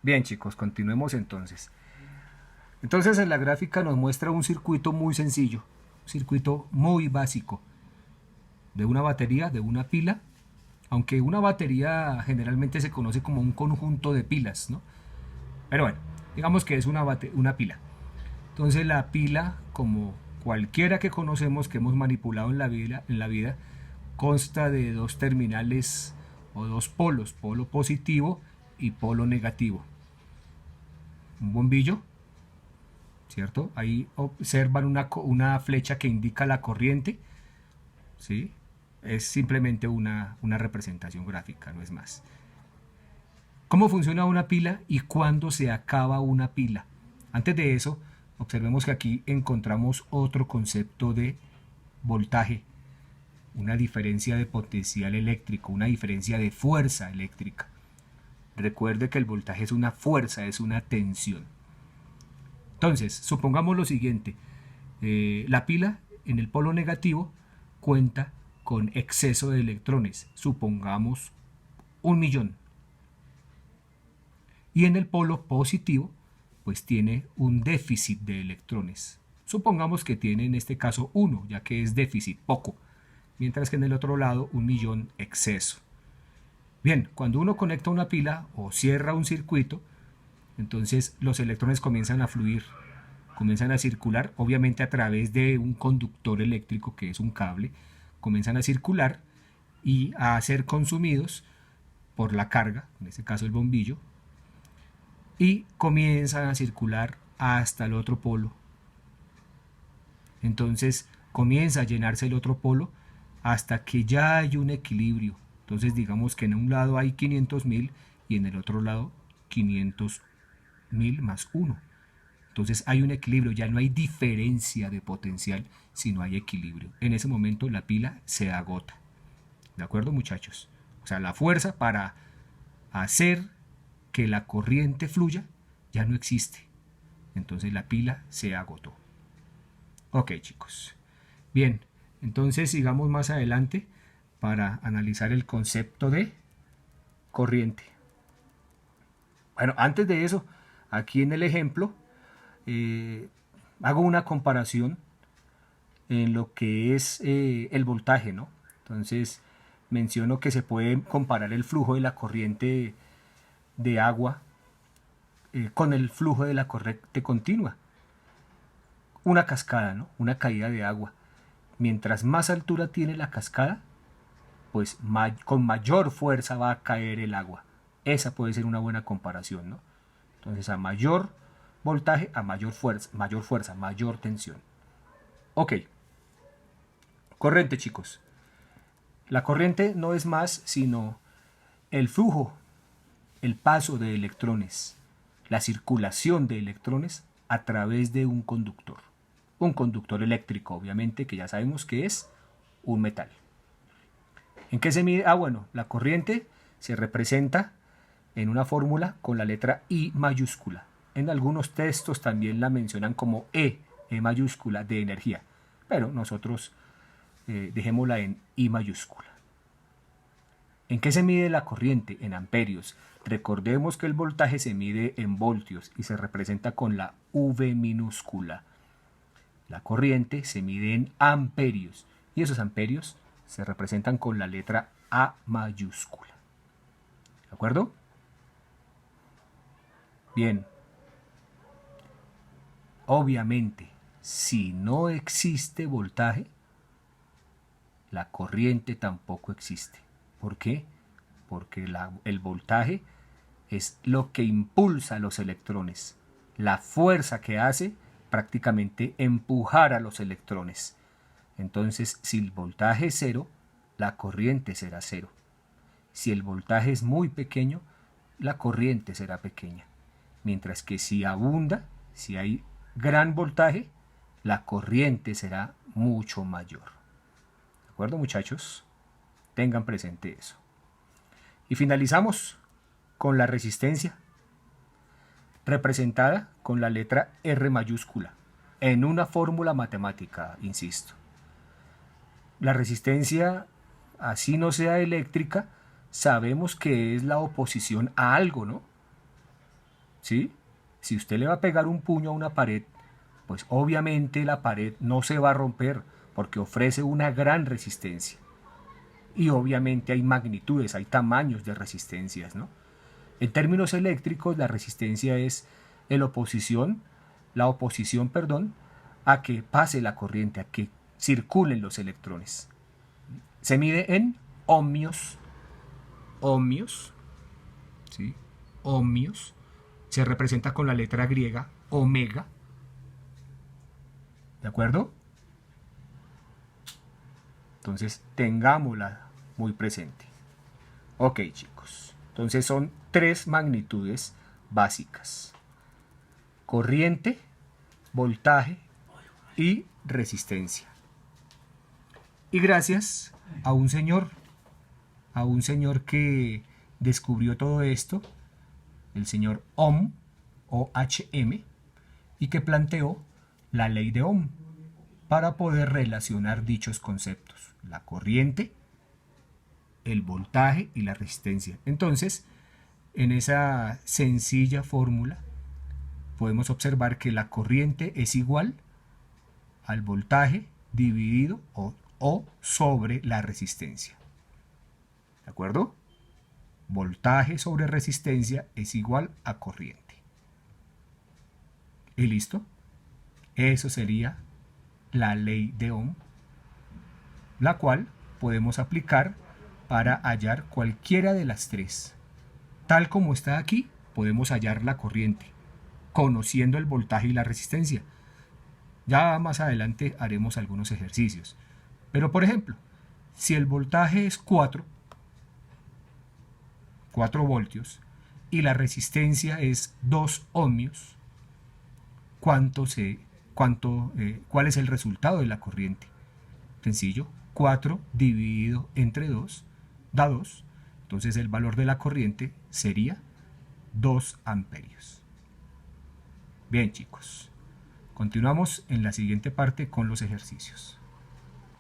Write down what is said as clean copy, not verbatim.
Bien, chicos, continuemos entonces. Entonces en la gráfica nos muestra un circuito muy sencillo, un circuito muy básico de una batería, de una pila, aunque una batería generalmente se conoce como un conjunto de pilas, ¿no? Pero bueno, digamos que es una pila. Entonces la pila, como cualquiera que conocemos que hemos manipulado en la vida, consta de dos terminales o dos polos, polo positivo y polo negativo. Un bombillo, ¿cierto? Ahí observan una flecha que indica la corriente, ¿sí? Es simplemente una representación gráfica, no es más. ¿Cómo funciona una pila y cuándo se acaba una pila? Antes de eso, observemos que aquí encontramos otro concepto de voltaje, una diferencia de potencial eléctrico, una diferencia de fuerza eléctrica. Recuerde que el voltaje es una fuerza, es una tensión. Entonces, supongamos lo siguiente. La pila en el polo negativo cuenta con exceso de electrones, supongamos 1.000.000. Y en el polo positivo, pues tiene un déficit de electrones. Supongamos que tiene en este caso 1, ya que es déficit, poco. Mientras que en el otro lado 1.000.000 exceso. Bien, cuando uno conecta una pila o cierra un circuito, entonces los electrones comienzan a fluir, comienzan a circular, obviamente a través de un conductor eléctrico que es un cable, comienzan a circular y a ser consumidos por la carga, en este caso el bombillo, y comienzan a circular hasta el otro polo. Entonces comienza a llenarse el otro polo hasta que ya hay un equilibrio. Entonces digamos que en un lado hay 500.000 y en el otro lado 500.000 más 1. Entonces hay un equilibrio, ya no hay diferencia de potencial, sino hay equilibrio. En ese momento la pila se agota. ¿De acuerdo, muchachos? O sea, la fuerza para hacer que la corriente fluya ya no existe. Entonces la pila se agotó. Ok, chicos. Bien, entonces sigamos más adelante para analizar el concepto de corriente. Bueno, antes de eso, aquí en el ejemplo, hago una comparación en lo que es el voltaje, ¿no? Entonces menciono que se puede comparar el flujo de la corriente de agua con el flujo de la corriente continua. Una cascada, ¿no? Una caída de agua. Mientras más altura tiene la cascada, pues con mayor fuerza va a caer el agua. Esa puede ser una buena comparación, ¿no? Entonces a mayor voltaje, a mayor fuerza, mayor tensión. Ok. Corriente, chicos. La corriente no es más sino el flujo, el paso de electrones, la circulación de electrones a través de un conductor. Un conductor eléctrico, obviamente, que ya sabemos que es un metal. ¿En qué se mide? Bueno, la corriente se representa en una fórmula con la letra I mayúscula. En algunos textos también la mencionan como E mayúscula de energía, pero nosotros dejémosla en I mayúscula. ¿En qué se mide la corriente? En amperios. Recordemos que el voltaje se mide en voltios y se representa con la V minúscula. La corriente se mide en amperios y esos amperios se representan con la letra A mayúscula. ¿De acuerdo? Bien. Obviamente, si no existe voltaje, la corriente tampoco existe. ¿Por qué? Porque el voltaje es lo que impulsa a los electrones, la fuerza que hace prácticamente empujar a los electrones. Entonces, si el voltaje es cero, la corriente será cero. Si el voltaje es muy pequeño, la corriente será pequeña. Mientras que si abunda, si hay gran voltaje, la corriente será mucho mayor. ¿De acuerdo, muchachos? Tengan presente eso. Y finalizamos con la resistencia, representada con la letra R mayúscula, en una fórmula matemática, insisto. La resistencia, así no sea eléctrica, sabemos que es la oposición a algo, ¿no? ¿sí? Si usted le va a pegar un puño a una pared, pues obviamente la pared no se va a romper porque ofrece una gran resistencia. Y obviamente hay magnitudes, hay tamaños de resistencias, ¿no? En términos eléctricos, la resistencia es la oposición, perdón, a que pase la corriente, a que circulen los electrones. Se mide en ohmios, ¿sí? Ohmios, se representa con la letra griega omega, ¿de acuerdo? Entonces, tengámosla muy presente. Ok, chicos. Entonces son 3 magnitudes básicas: corriente, voltaje y resistencia. Y gracias a un señor que descubrió todo esto, el señor Ohm, O-H-M, y que planteó la ley de Ohm para poder relacionar dichos conceptos: la corriente, el voltaje y la resistencia. Entonces, en esa sencilla fórmula podemos observar que la corriente es igual al voltaje dividido o sobre la resistencia. ¿De acuerdo? Voltaje sobre resistencia es igual a corriente. ¿Y listo? Eso sería la ley de Ohm, la cual podemos aplicar para hallar cualquiera de las 3. Tal como está aquí, podemos hallar la corriente, conociendo el voltaje y la resistencia. Ya más adelante haremos algunos ejercicios. Pero por ejemplo, si el voltaje es 4 voltios y la resistencia es 2 ohmios, ¿cuál es el resultado de la corriente? Sencillo, 4 dividido entre 2 da 2. Entonces el valor de la corriente sería 2 amperios. Bien, chicos, continuamos en la siguiente parte con los ejercicios.